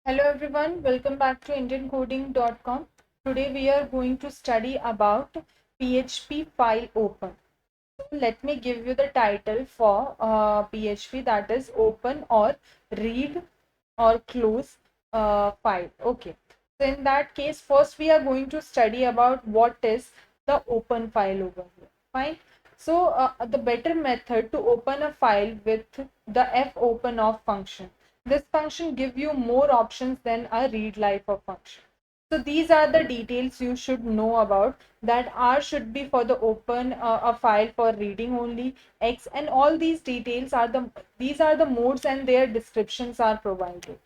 Hello everyone, welcome back to IndianCoding.com. Today we are going to study about PHP file open. So let me give you the title for PHP, that is open or read or close file. Okay. So in that case, first we are going to study about what is the open file over here. Fine. So the better method to open a file with the fopen function. This function gives you more options than a read line function. So these are the details you should know about, that R should be for the open a file for reading only, X, and all these details are the modes and their descriptions are provided.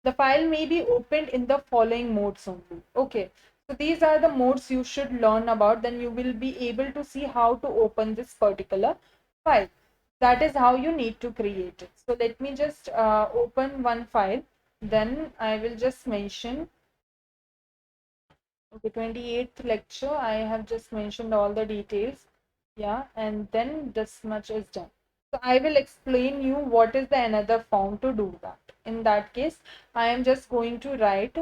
The file may be opened in the following modes only. Okay. So these are the modes you should learn about, then you will be able to see how to open this particular file. That is how you need to create it. So let me just open one file, then I will just mention. Okay, 28th lecture, I have just mentioned all the details. Yeah, and then this much is done. So I will explain you what is the another form to do that. In that case, I am just going to write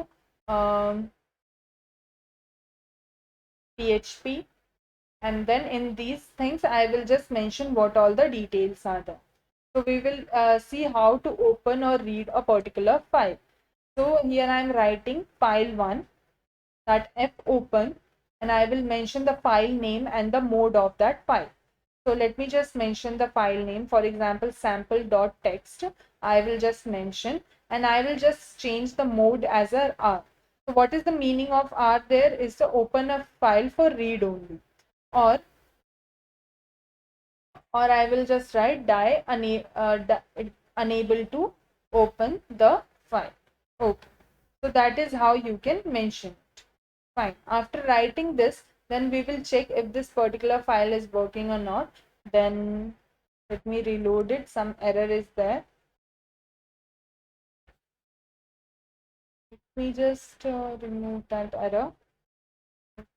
PHP, and then in these things I will just mention what all the details are there. So we will see how to open or read a particular file. So here I am writing file 1, that fopen, and I will mention the file name and the mode of that file. So let me just mention the file name, for example sample.txt. I will just mention, and I will just change the mode as a R. So what is the meaning of R there is to open a file for read only, or I will just write unable to open the file. Okay, so that is how you can mention it. Fine. After writing this, then we will check if this particular file is working or not. Then let me reload it. Some error is there. Let me just remove that error.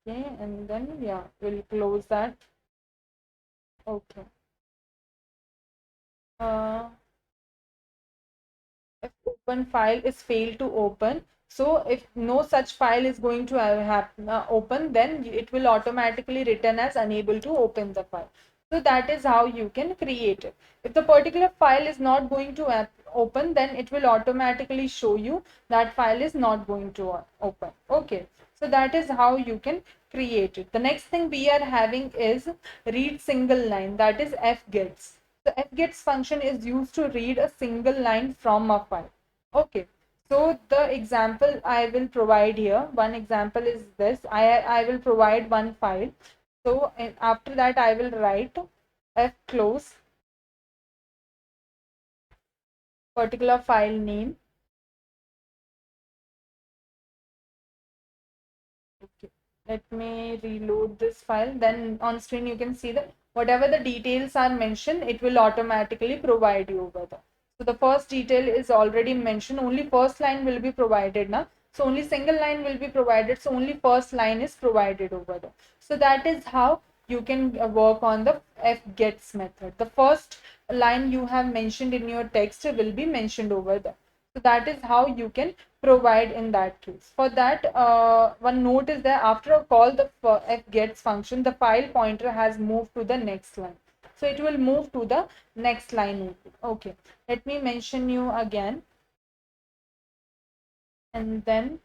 Okay, and then yeah, we'll close that. Okay. If open file is failed to open, so if no such file is going to open, then it will automatically return as unable to open the file. So that is how you can create it. If the particular file is not going to open, then it will automatically show you that file is not going to open. Okay, so that is how you can create it. The next thing we are having is read single line, that is fgets. The fgets function is used to read a single line from a file. Okay, so the example I will provide here, one example is this. I will provide one file. So after that I will write fclose particular file name. Okay, let me reload this file. Then on screen you can see that whatever the details are mentioned, it will automatically provide you over there. So the first detail is already mentioned, only first line will be provided now. So only single line will be provided, so only first line is provided over there. So that is how you can work on the fgets method. The first line you have mentioned in your text will be mentioned over there. So that is how you can provide in that case. For that, one note is that after a call the fgets function, the file pointer has moved to the next line. So it will move to the next line only. Okay, let me mention you again. And then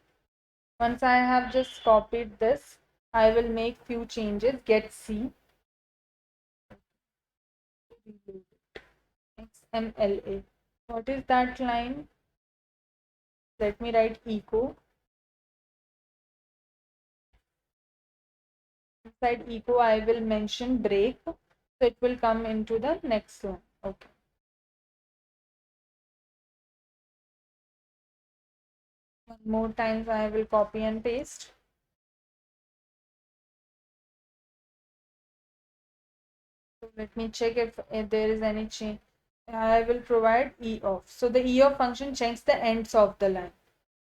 once I have just copied this, I will make few changes. Get C, XMLA. What is that line? Let me write echo. Inside echo, I will mention break. So it will come into the next one. Okay. One more times I will copy and paste. So let me check if there is any change. I will provide E of. So the E of function checks the ends of the line.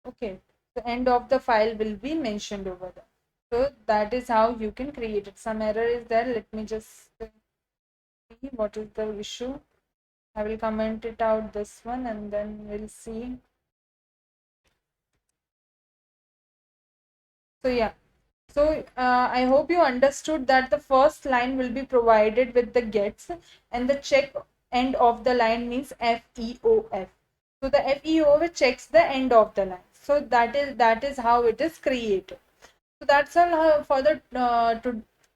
Okay. The end of the file will be mentioned over there. So that is how you can create it. Some error is there. Let me just see what is the issue. I will comment it out this one and then we'll see. So yeah. So I hope you understood that the first line will be provided with the gets, and the check end of the line means FEOF. So the FEOF checks the end of the line. So that is how it is created. So that's all for the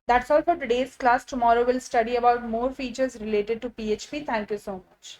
that's all for today's class. Tomorrow we'll study about more features related to PHP. Thank you so much.